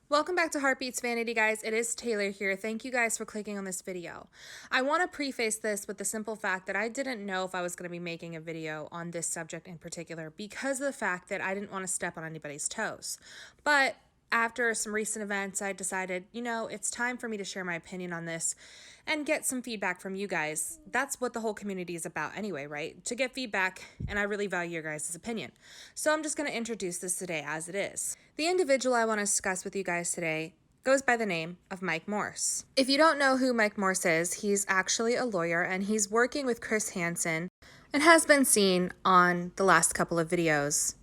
Welcome back to HeartBeatsVanity, guys. It is Taylor here. Thank you guys for clicking on this video. I want to preface this with the simple fact that I didn't know if I was going to be making a video on this subject in particular because of the fact that I didn't want to step on anybody's toes. But after some recent events, I decided, it's time for me to share my opinion on this and get some feedback from you guys. That's what the whole community is about anyway, right? To get feedback, and I really value your guys' opinion. So I'm just going to introduce this today as it is. The individual I want to discuss with you guys today goes by the name of Mike Morse. If you don't know who Mike Morse is, he's actually a lawyer and he's working with Chris Hansen and has been seen on the last couple of videos.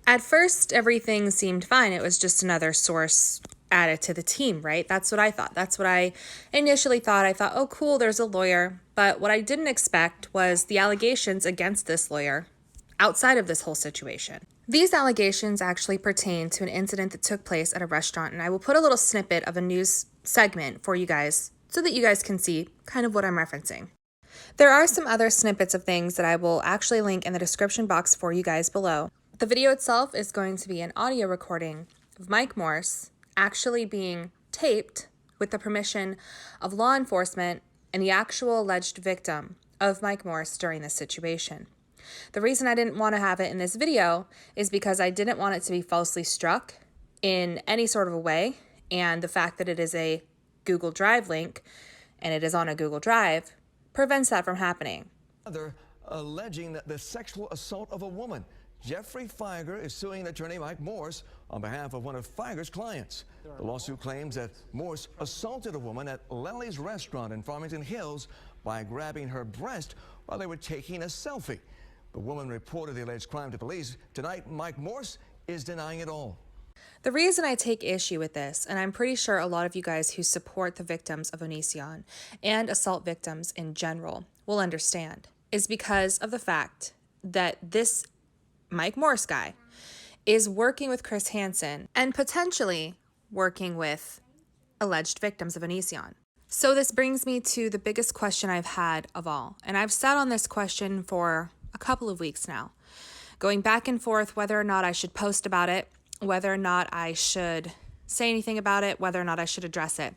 At first, everything seemed fine. It was just another source added to the team, right? That's what I thought. That's what I initially thought. I thought, oh, cool, there's a lawyer. But what I didn't expect was the allegations against this lawyer outside of this whole situation. These allegations actually pertain to an incident that took place at a restaurant, and I will put a little snippet of a news segment for you guys so that you guys can see kind of what I'm referencing. There are some other snippets of things that I will actually link in the description box for you guys below. The video itself is going to be an audio recording of Mike Morse actually being taped with the permission of law enforcement and the actual alleged victim of Mike Morse during this situation. The reason I didn't want to have it in this video is because I didn't want it to be falsely struck in any sort of a way, and the fact that it is a Google Drive link and it is on a Google Drive prevents that from happening. They're alleging that the sexual assault of a woman. Jeffrey Feiger is suing attorney Mike Morse on behalf of one of Feiger's clients. The lawsuit claims that Morse assaulted a woman at Lely's restaurant in Farmington Hills by grabbing her breast while they were taking a selfie. The woman reported the alleged crime to police. Tonight, Mike Morse is denying it all. The reason I take issue with this, and I'm pretty sure a lot of you guys who support the victims of Onision and assault victims in general will understand, is because of the fact that this Mike Morse guy is working with Chris Hansen and potentially working with alleged victims of Onision. So this brings me to the biggest question I've had of all, and I've sat on this question for a couple of weeks now, going back and forth whether or not I should post about it, whether or not I should say anything about it, whether or not I should address it.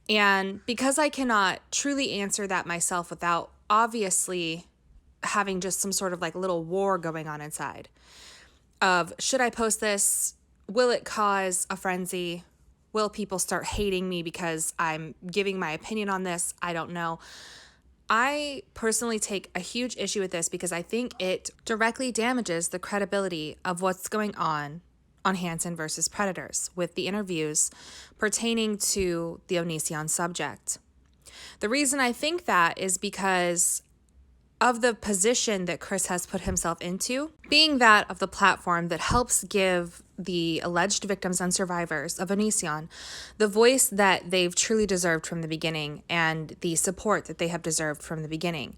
And because I cannot truly answer that myself without obviously having just some sort of like little war going on inside of, should I post this? Will it cause a frenzy? Will people start hating me because I'm giving my opinion on this? I don't know. I personally take a huge issue with this because I think it directly damages the credibility of what's going on Hansen versus Predators with the interviews pertaining to the Onision subject. The reason I think that is because of the position that Chris has put himself into, being that of the platform that helps give the alleged victims and survivors of Onision the voice that they've truly deserved from the beginning and the support that they have deserved from the beginning,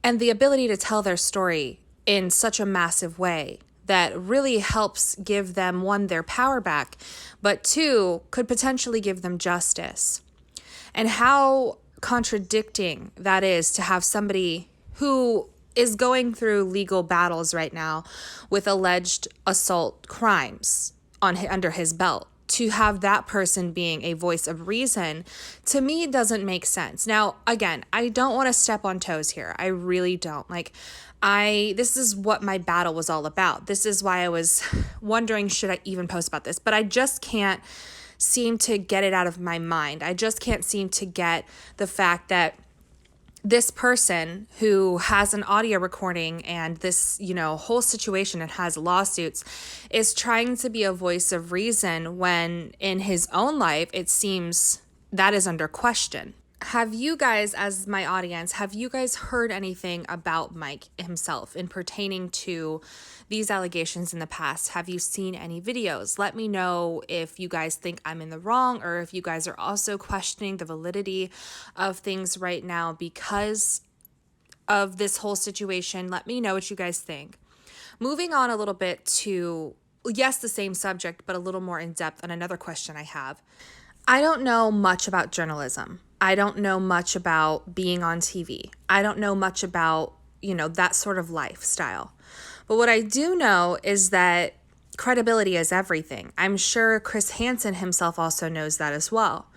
and the ability to tell their story in such a massive way that really helps give them, one, their power back, but two, could potentially give them justice. And how contradicting that is to have somebody who is going through legal battles right now with alleged assault crimes under his belt, to have that person being a voice of reason, to me doesn't make sense. Now, again, I don't want to step on toes here. I really don't. This is what my battle was all about. This is why I was wondering, should I even post about this? But I just can't seem to get it out of my mind. I just can't seem to get the fact that this person who has an audio recording and this, whole situation and has lawsuits is trying to be a voice of reason when in his own life, it seems that is under question. Have you guys, as my audience, have you guys heard anything about Mike himself in pertaining to these allegations in the past? Have you seen any videos? Let me know if you guys think I'm in the wrong or if you guys are also questioning the validity of things right now because of this whole situation. Let me know what you guys think. Moving on a little bit to, yes, the same subject, but a little more in depth on another question I have. I don't know much about journalism. I don't know much about being on TV. I don't know much about, that sort of lifestyle. But what I do know is that credibility is everything. I'm sure Chris Hansen himself also knows that as well.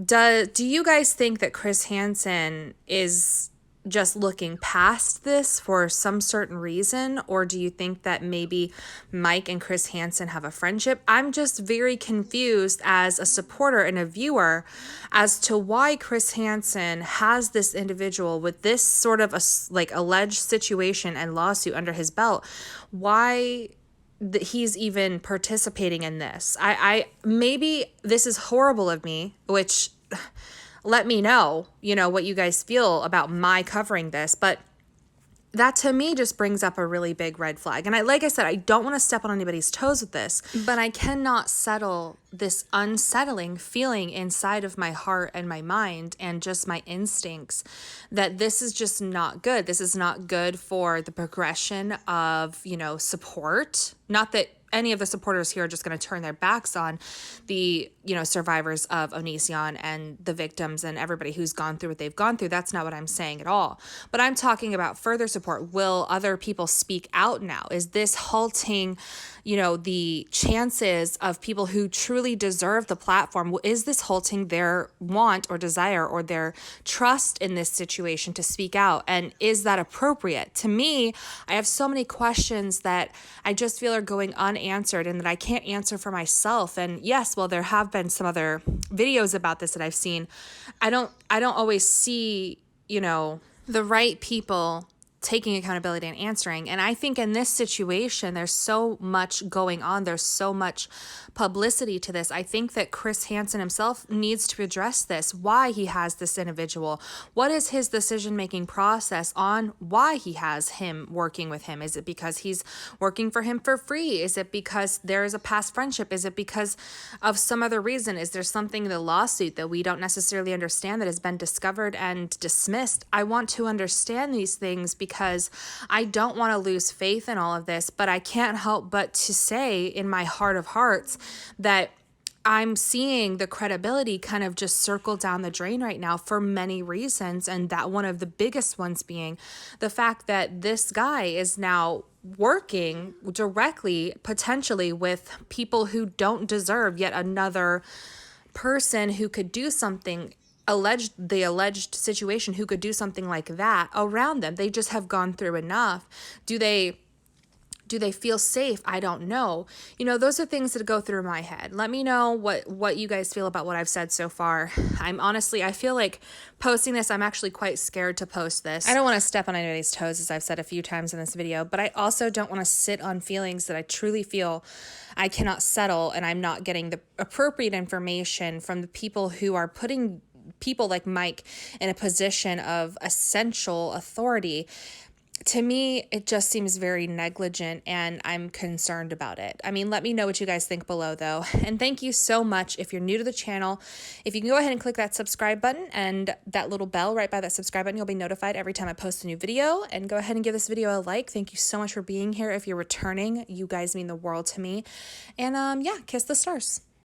Do you guys think that Chris Hansen is just looking past this for some certain reason, or do you think that maybe Mike and Chris Hansen have a friendship? I'm just very confused as a supporter and a viewer as to why Chris Hansen has this individual with this sort of alleged situation and lawsuit under his belt. Why he's even participating in this. I maybe this is horrible of me, which let me know, what you guys feel about my covering this, but that to me just brings up a really big red flag. And like I said, I don't want to step on anybody's toes with this, but I cannot settle this unsettling feeling inside of my heart and my mind and just my instincts that this is just not good. This is not good for the progression of, support. Not that any of the supporters here are just going to turn their backs on the, survivors of Onision and the victims and everybody who's gone through what they've gone through. That's not what I'm saying at all. But I'm talking about further support. Will other people speak out now? Is this halting, the chances of people who truly deserve the platform? Is this halting their want or desire or their trust in this situation to speak out? And is that appropriate? To me, I have so many questions that I just feel are going unanswered and that I can't answer for myself. And yes, well, there have been some other videos about this that I've seen. I don't always see, the right people taking accountability and answering. And I think in this situation, there's so much going on. There's so much publicity to this. I think that Chris Hansen himself needs to address this, why he has this individual. What is his decision-making process on why he has him working with him? Is it because he's working for him for free? Is it because there is a past friendship? Is it because of some other reason? Is there something in the lawsuit that we don't necessarily understand that has been discovered and dismissed? I want to understand these things because I don't want to lose faith in all of this, but I can't help but to say in my heart of hearts that I'm seeing the credibility kind of just circle down the drain right now for many reasons, and that one of the biggest ones being the fact that this guy is now working directly, potentially, with people who don't deserve yet another person who could do something the alleged situation who could do something like that around them. They just have gone through enough. Do they feel safe? I don't know. Those are things that go through my head. Let me know what you guys feel about what I've said so far. I feel like posting this, I'm actually quite scared to post this. I don't want to step on anybody's toes, as I've said a few times in this video, but I also don't want to sit on feelings that I truly feel I cannot settle, and I'm not getting the appropriate information from the people who are putting people like Mike in a position of essential authority. To me, it just seems very negligent, and I'm concerned about it. Let me know what you guys think below, though. And thank you so much. If you're new to the channel, if you can go ahead and click that subscribe button and that little bell right by that subscribe button, you'll be notified every time I post a new video. And go ahead and give this video a like. Thank you so much for being here. If you're returning, you guys mean the world to me. And yeah, kiss the stars.